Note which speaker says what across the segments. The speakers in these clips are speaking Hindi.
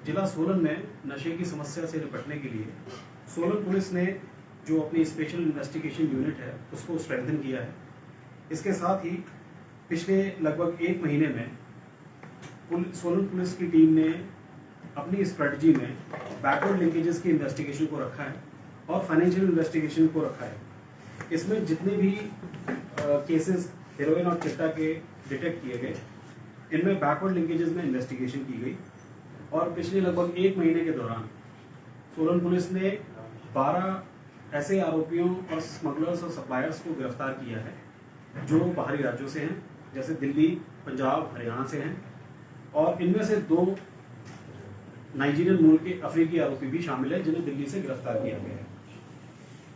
Speaker 1: जिला सोलन में नशे की समस्या से निपटने के लिए सोलन पुलिस ने जो अपनी स्पेशल इन्वेस्टिगेशन यूनिट है उसको स्ट्रेंथन किया है। इसके साथ ही पिछले लगभग 1 महीने में सोलन पुलिस की टीम ने अपनी स्ट्रेटजी में बैकवर्ड लिंकेजेस की इन्वेस्टिगेशन को रखा है और फाइनेंशियल इन्वेस्टिगेशन को रखा है। इसमें जितने भी केसेस हेरोइन और चिट्टा के डिटेक्ट किए गए, इनमें बैकवर्ड लिंकेजेस में इन्वेस्टिगेशन की गई और पिछले लगभग 1 महीने के दौरान सोलन पुलिस ने 12 ऐसे आरोपियों और स्मगलर्स और सप्लायर्स को गिरफ्तार किया है जो बाहरी राज्यों से हैं, जैसे दिल्ली, पंजाब, हरियाणा से हैं, और इनमें से 2 नाइजीरियन मूल के अफ्रीकी आरोपी भी शामिल है जिन्हें दिल्ली से गिरफ्तार किया गया है।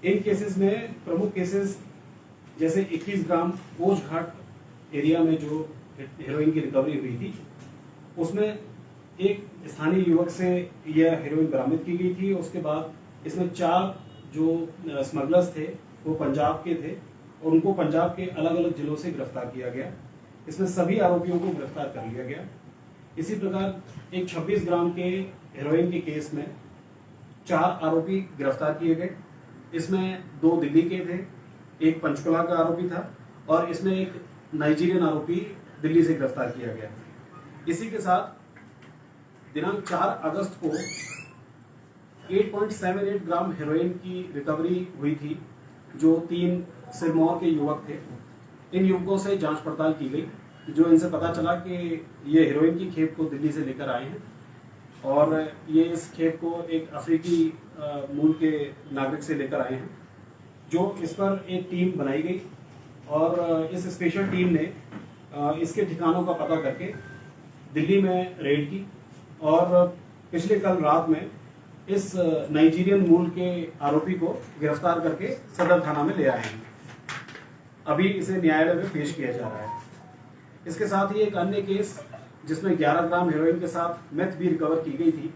Speaker 1: इन केसेस में प्रमुख केसेस जैसे 21 ग्राम कोच घाट एरिया में जो हेरोइन की रिकवरी हुई थी, उसमें एक स्थानीय युवक से यह हेरोइन बरामद की गई थी। उसके बाद इसमें 4 जो स्मगलर्स थे वो पंजाब के थे और उनको पंजाब के अलग अलग जिलों से गिरफ्तार किया गया। इसमें सभी आरोपियों को गिरफ्तार कर लिया गया। इसी प्रकार एक 26 ग्राम के हेरोइन के केस में 4 आरोपी गिरफ्तार किए गए। इसमें 2 दिल्ली के थे, एक पंचकुला का आरोपी था और इसमें एक नाइजीरियन आरोपी दिल्ली से गिरफ्तार किया गया। इसी के साथ दिनांक 4 अगस्त को 8.78 ग्राम हेरोइन की रिकवरी हुई थी जो 3 सिरमौर के युवक थे। इन युवकों से जांच पड़ताल की गई, जो इनसे पता चला कि ये हेरोइन की खेप को दिल्ली से लेकर आए हैं और ये इस खेप को एक अफ्रीकी मूल के नागरिक से लेकर आए हैं। जो इस पर एक टीम बनाई गई और इस स्पेशल टीम ने इसके ठिकानों का पता करके दिल्ली में रेड की और पिछले कल रात में इस नाइजीरियन मूल के आरोपी को गिरफ्तार करके सदर थाना में ले आए हैं। अभी इसे न्यायालय में पेश किया जा रहा है। इसके साथ ही एक अन्य केस जिसमें 11 ग्राम हेरोइन के साथ मेथ भी रिकवर की गई थी,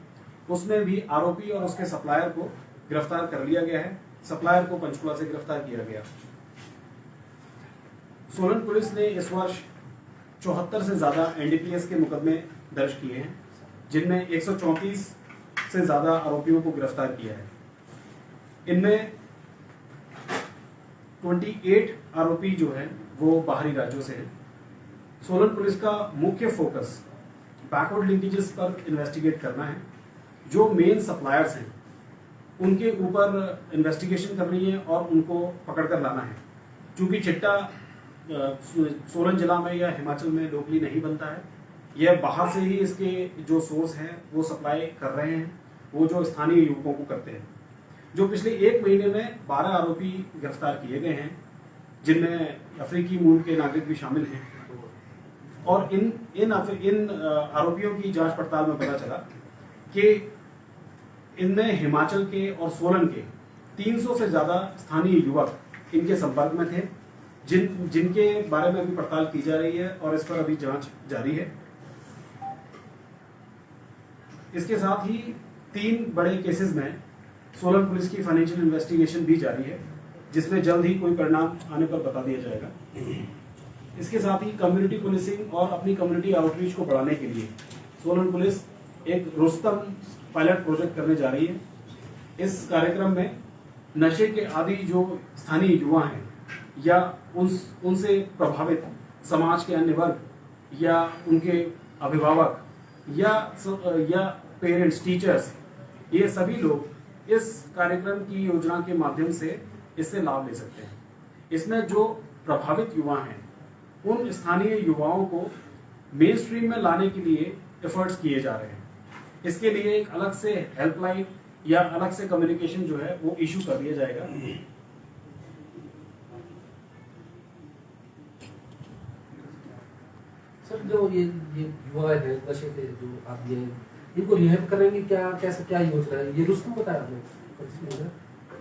Speaker 1: उसमें भी आरोपी और उसके सप्लायर को गिरफ्तार कर लिया गया है। सप्लायर को पंचकुला से गिरफ्तार किया गया। सोलन पुलिस ने इस वर्ष 74 से ज्यादा एनडीपीएस के मुकदमे दर्ज किए हैं, जिनमें 134 से ज्यादा आरोपियों को गिरफ्तार किया है। इनमें 28 आरोपी जो हैं वो बाहरी राज्यों से हैं। सोलन पुलिस का मुख्य फोकस बैकवर्ड लिंकेजेस पर इन्वेस्टिगेट करना है। जो मेन सप्लायर्स हैं उनके ऊपर इन्वेस्टिगेशन करनी है और उनको पकड़ कर लाना है। चूंकि चिट्टा सोलन जिला में या हिमाचल में लोकली नहीं बनता है, यह बाहर से ही इसके जो सोर्स हैं वो सप्लाई कर रहे हैं, वो जो स्थानीय युवकों को करते हैं। जो पिछले 1 महीने में 12 आरोपी गिरफ्तार किए गए हैं, जिनमें अफ्रीकी मूल के नागरिक भी शामिल हैं। और इन आरोपियों की जांच पड़ताल में पता चला कि इनमें हिमाचल के और सोलन के 300 से ज्यादा स्थानीय युवक इनके संपर्क में थे, जिनके बारे में अभी पड़ताल की जा रही है और इस पर अभी जांच जारी है। इसके साथ ही 3 बड़े केसेस में सोलन पुलिस की फाइनेंशियल इन्वेस्टिगेशन भी जारी है, जिसमें जल्द ही कोई परिणाम आने पर बता दिया जाएगा। इसके साथ ही कम्युनिटी पुलिसिंग और अपनी कम्युनिटी आउटरीच को बढ़ाने के लिए सोलन पुलिस एक रुस्तम पायलट प्रोजेक्ट करने जा रही है। इस कार्यक्रम में नशे के आदि जो स्थानीय युवा हैं या उनसे प्रभावित समाज के अन्य वर्ग या उनके अभिभावक या पेरेंट्स, टीचर्स, ये सभी लोग इस कार्यक्रम की योजना के माध्यम से इससे लाभ ले सकते हैं। इसमें जो प्रभावित युवा हैं उन स्थानीय युवाओं को मेन स्ट्रीम में लाने के लिए एफर्ट्स किए जा रहे हैं। इसके लिए एक अलग से हेल्पलाइन या अलग से कम्युनिकेशन जो है वो इशू कर दिया जाएगा।
Speaker 2: सर, जो ये युवा है नशे पे जो आप ये इनको रिहैब करेंगे, क्या योजना है? ये रुस्तम बताया आपने।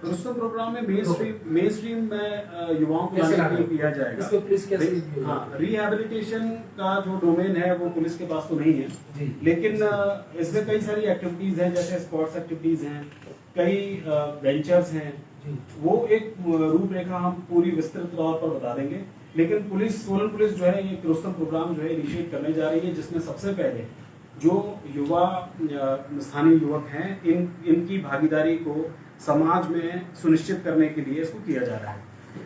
Speaker 1: रुस्तम प्रोग्राम में मेन स्ट्रीम में युवाओं को लाने के लिए किया जाएगा।
Speaker 2: इसमें पुलिस कैसे?
Speaker 1: हाँ, रिहैबिलिटेशन का जो डोमेन है वो पुलिस के पास तो नहीं है जी। लेकिन इसमें कई सारी एक्टिविटीज हैं, जैसे स्पोर्ट्स एक्टिविटीज हैं, कई वेंचर्स हैं। वो एक रूपरेखा हम पूरी विस्तृत तौर पर बता देंगे। लेकिन सोलन पुलिस जो है ये रुस्तम प्रोग्राम जो है इनिशिएट करने जा रही है, जिसमें सबसे पहले जो युवा स्थानीय युवक हैं इनकी भागीदारी को समाज में सुनिश्चित करने के लिए इसको किया जा रहा है,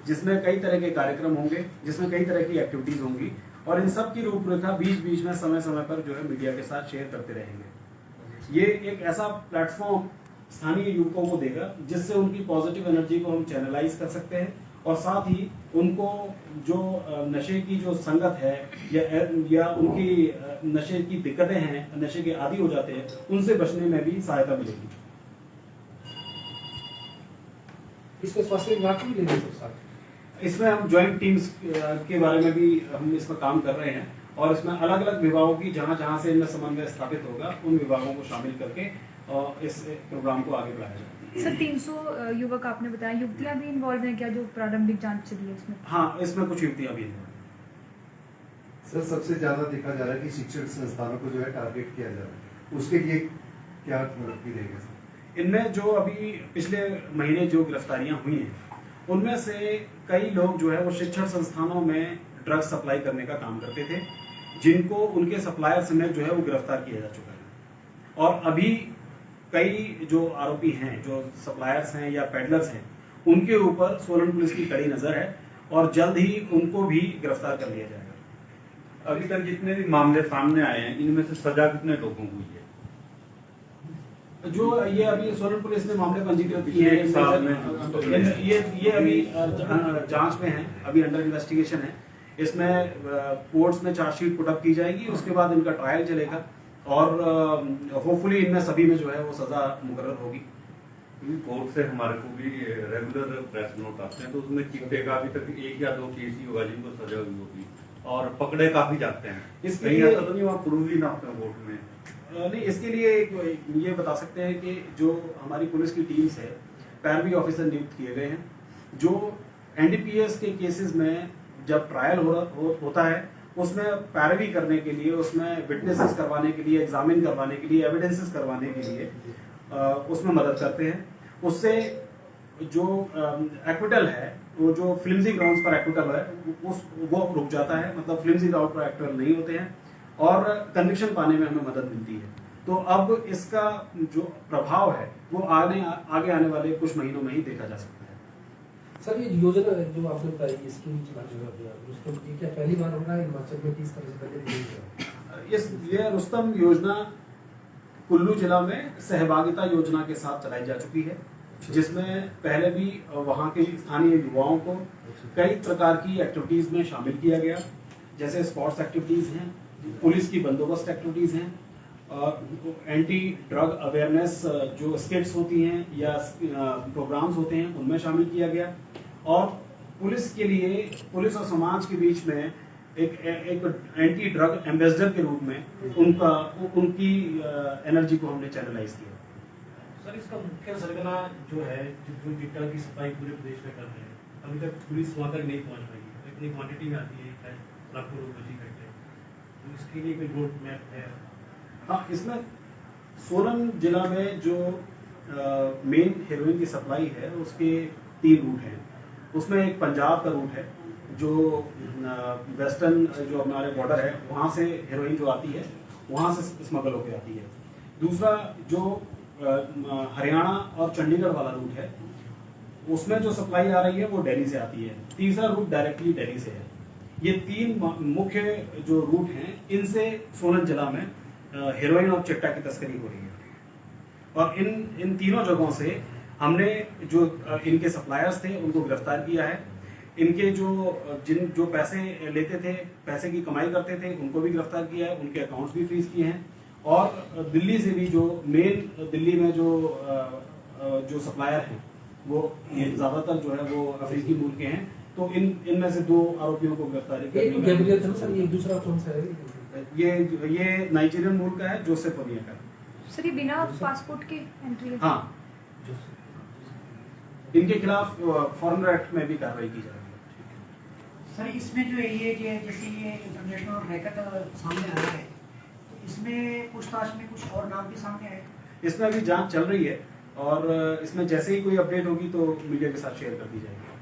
Speaker 1: जिसमें कई तरह के कार्यक्रम होंगे, जिसमें कई तरह की एक्टिविटीज होंगी और इन सब की रूपरेखा बीच बीच में समय समय पर जो है मीडिया के साथ शेयर करते रहेंगे। ये एक ऐसा प्लेटफॉर्म स्थानीय युवकों को देगा जिससे उनकी पॉजिटिव एनर्जी को हम चैनलाइज कर सकते हैं और साथ ही उनको जो नशे की जो संगत है या उनकी नशे की दिक्कतें हैं, नशे के आदी हो जाते हैं, उनसे बचने में भी सहायता मिलेगी।
Speaker 2: इसमें स्वास्थ्य विभाग को भी लेंगे सर साथ?
Speaker 1: इसमें हम ज्वाइंट टीम्स के बारे में भी हम इसमें काम कर रहे हैं और इसमें अलग अलग विभागों की जहां से इनमें समन्वय स्थापित होगा उन विभागों को शामिल करके इस प्रोग्राम को आगे बढ़ाया जाएगा।
Speaker 3: सर 300 युवक आपने बताया, युवतियां भी इन्वॉल्व हैं क्या जो प्रारंभिक जांच चली है उसमें?
Speaker 1: हाँ, इसमें कुछ युवतियां भी हैं।
Speaker 4: सर सबसे ज्यादा देखा जा रहा है कि शिक्षण संस्थानों को जो है टारगेट किया जा रहा है, उसके लिए क्या तरक्की रहेगा सर?
Speaker 1: इनमें जो अभी पिछले महीने जो गिरफ्तारियां हुई हैं उनमें से कई लोग जो है वो शिक्षण संस्थानों में ड्रग्स सप्लाई करने का काम करते थे, जिनको उनके सप्लायर समेत जो है वो गिरफ्तार किया जा चुका है। और अभी कई जो आरोपी हैं, जो सप्लायर्स हैं या पेडलर्स हैं, उनके ऊपर सोलन पुलिस की कड़ी नजर है और जल्द ही उनको भी गिरफ्तार कर लिया जाएगा।
Speaker 5: अभी तक जितने भी मामले सामने आए हैं इनमें से सजा कितने लोगों को हुई है?
Speaker 1: जो ये अभी सोलन पुलिस ने मामले पंजीकृत किए हैं, ये अभी जांच में है, अभी अंडर इन्वेस्टिगेशन है। इसमें कोर्ट्स में चार्जशीट पुटअप की जाएगी, उसके बाद इनका ट्रायल चलेगा और होपफुली इनमें सभी में जो है वो सजा मुकर्रर होगी।
Speaker 5: कोर्ट से हमारे को भी रेगुलर प्रेस नोट आते हैं तो उसमें चिट्टे का अभी तक 1 या 2 केस ही होगा जिनको सजा हुई होगी और पकड़े काफी जाते हैं।
Speaker 1: इसके
Speaker 5: कहीं
Speaker 1: लिए
Speaker 5: ऐसा तो नहीं वहाँ प्रूव ही ना होते हैं कोर्ट में?
Speaker 1: नहीं, इसके लिए ये बता सकते हैं कि जो हमारी पुलिस की टीम्स है, पैरवी ऑफिसर नियुक्त किए गए हैं, जो एनडीपीएस के केसेस में जब ट्रायल होता है उसमें पैरवी करने के लिए, उसमें विटनेसेस करवाने के लिए, एग्जामिन करवाने के लिए, एविडेंसेस करवाने के लिए उसमें मदद करते हैं। उससे जो एक्विटल है, वो जो फ्लिम्सी ग्राउंड्स पर एक्विटल है वो रुक जाता है, मतलब फ्लिम्सी ग्राउंड पर एक्विटल नहीं होते हैं और कन्विक्शन पाने में हमें मदद मिलती है। तो अब इसका जो प्रभाव है वो आगे आने वाले कुछ महीनों में ही देखा जा सकता है।
Speaker 2: सर ये योजना जो आपने बताई स्कीम रुस्तम की, क्या पहली बार हो रहा है हिमाचल में? 30 तरह से पहले नहीं हुआ।
Speaker 1: ये रुस्तम योजना कुल्लू जिला में सहभागिता योजना के साथ चलाई जा चुकी है, जिसमें पहले भी वहाँ के स्थानीय युवाओं को कई प्रकार की एक्टिविटीज में शामिल किया गया, जैसे स्पोर्ट्स एक्टिविटीज हैं, पुलिस की बंदोबस्त एक्टिविटीज हैं, एंटी ड्रग अवेयरनेस जो स्किट्स होती हैं या प्रोग्राम्स होते हैं उनमें शामिल किया गया और पुलिस के लिए, पुलिस और समाज के बीच में एक एंटी ड्रग एम्बेसडर के रूप में उनकी एनर्जी को हमने चैनलाइज किया।
Speaker 6: सर इसका मुख्य सरगना जो है, जो चिट्टा की सफाई पूरे प्रदेश में कर रहे हैं, अभी तक पुलिस वहाँ तक नहीं पहुँच पाई है, इतनी क्वांटिटी में आती है लाखों लोग बची करते हैं, तो इसके लिए कोई रोड मैप है?
Speaker 1: हाँ, इसमें सोलन जिला में जो मेन हेरोइन की सप्लाई है उसके 3 रूट हैं। उसमें एक पंजाब का रूट है जो वेस्टर्न जो हमारे बॉर्डर है वहाँ से हेरोइन जो आती है वहाँ से स्मगल होकर आती है। दूसरा जो हरियाणा और चंडीगढ़ वाला रूट है उसमें जो सप्लाई आ रही है वो दिल्ली से आती है। तीसरा रूट डायरेक्टली दिल्ली से है। ये 3 मुख्य जो रूट हैं, इनसे सोलन जिला में हेरोइन और चिट्टा की तस्करी हो रही है और इन तीनों जगहों से हमने जो इनके सप्लायर्स थे उनको गिरफ्तार किया है। इनके जो पैसे लेते थे, पैसे की कमाई करते थे, उनको भी गिरफ्तार किया है, उनके अकाउंट्स भी फ्रीज किए हैं और दिल्ली से भी जो मेन दिल्ली में जो सप्लायर हैं वो ये ज्यादातर जो है वो अफ्रीकी मूल के हैं। तो इनमें से 2 आरोपियों को गिरफ्तारी
Speaker 2: करनी है। दूसरा कौन सा है?
Speaker 1: ये नाइजीरियन मूल का है, जोसेफ ओनिया का।
Speaker 3: सर ये बिना पासपोर्ट के एंट्री है?
Speaker 1: हाँ, इनके खिलाफ फॉरेनर एक्ट में भी कार्रवाई की जाएगी।
Speaker 7: सर इसमें जो है ये जैसे ये इंटरनेशनल रैकेट सामने आया है, तो इसमें पूछताछ में कुछ और नाम भी सामने आए?
Speaker 1: इसमें अभी जांच चल रही है और इसमें जैसे ही कोई अपडेट होगी तो मीडिया के साथ शेयर कर दी जाएगी।